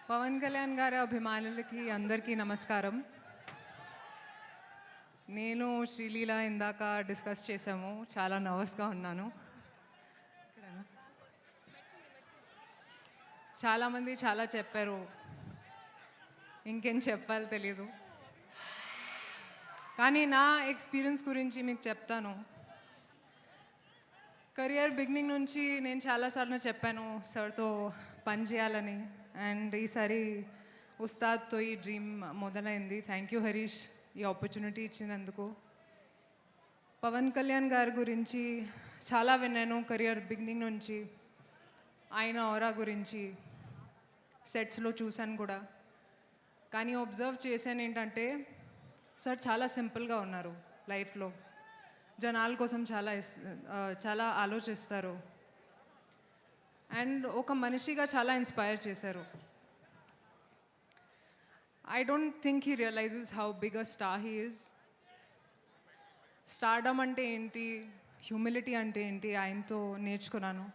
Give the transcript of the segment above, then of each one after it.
పవన్ కళ్యాణ్ గారి అభిమానులకి అందరికీ నమస్కారం. నేను శ్రీలీల ఇందాక డిస్కస్ చేసాము. చాలా నర్వస్గా ఉన్నాను. చాలామంది చాలా చెప్పారు, ఇంకేం చెప్పాలో తెలీదు. కానీ నా ఎక్స్పీరియన్స్ గురించి మీకు చెప్తాను. కెరియర్ బిగినింగ్ నుంచి నేను చాలాసార్లు చెప్పాను సార్తో పని చేయాలని. అండ్ ఈసారి ఉస్తాద్తో ఈ డ్రీమ్ మొదలైంది. థ్యాంక్ యూ హరీష్, ఈ ఆపర్చునిటీ ఇచ్చినందుకు. పవన్ కళ్యాణ్ గారి గురించి చాలా విన్నాను కెరియర్ బిగినింగ్ నుంచి. ఆయన ఆరా గురించి సెట్స్లో చూశాను కూడా. కానీ అబ్జర్వ్ చేశాను ఏంటంటే సార్ చాలా సింపుల్గా ఉన్నారు లైఫ్లో. జనాల కోసం చాలా ఆలోచిస్తారు. అండ్ ఒక మనిషిగా చాలా ఇన్స్పైర్ చేశారు. I don't think he realises how big a star he is. Stardom అంటే ఏంటి, హ్యూమిలిటీ అంటే ఏంటి ఆయనతో నేర్చుకున్నాను.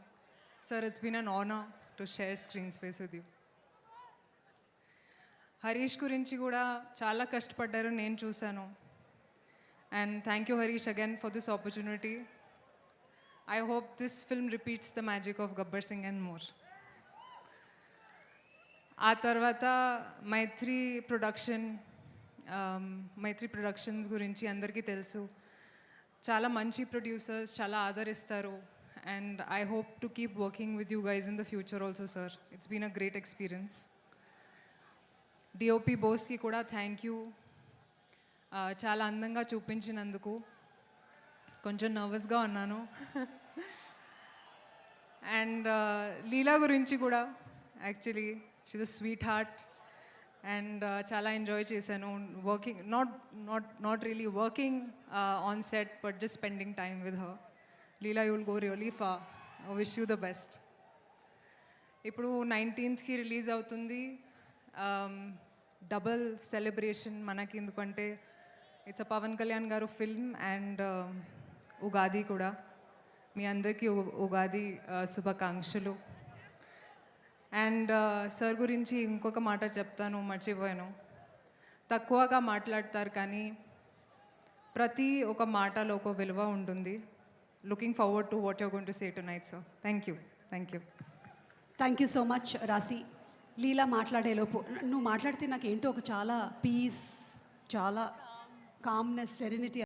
Sir, it's been an honour to share screen space with you. Harish గురించి కూడా చాలా కష్టపడ్డారు, నేను చూశాను. And thank you Harish again for this opportunity. I hope this film repeats the magic of Gabbar Singh and more. ఆ తర్వాత మైత్రి ప్రొడక్షన్స్ గురించి అందరికీ తెలుసు. చాలా మంచి ప్రొడ్యూసర్స్, చాలా ఆదరిస్తారు. And I hope to keep working with you guys in the future also sir. It's been a great experience. DOP బోస్కి కూడా థ్యాంక్ యూ. చాలా అందంగా చూపించినందుకు. కొంచెం నర్వస్గా ఉన్నాను. అండ్ లీలా గురించి కూడా actually she's a sweetheart. And చాలా ఎంజాయ్ చేశాను working, not really working on set, but just spending time with her. Leela, you will go really far. I wish you the best. ఇప్పుడు 19th release అవుతుంది. Double celebration మనకి, ఎందుకంటే it's a Pawan Kalyan గారు film and Ugadi కూడా. మీ అందరికీ ఉగాది శుభాకాంక్షలు. And sir గురించి ఇంకొక మాట చెప్తాను, మర్చిపోయాను. తక్కువగా మాట్లాడతారు కానీ ప్రతి ఒక మాటలో ఒక విలువ ఉంటుంది. Looking forward to what you're going to say tonight sir. Thank you. Thank you so much రాశి. లీలా మాట్లాడేలోపు నువ్వు మాట్లాడితే నాకు ఏంటో ఒక చాలా పీస్, చాలా కామ్నెస్, సెరెనిటీ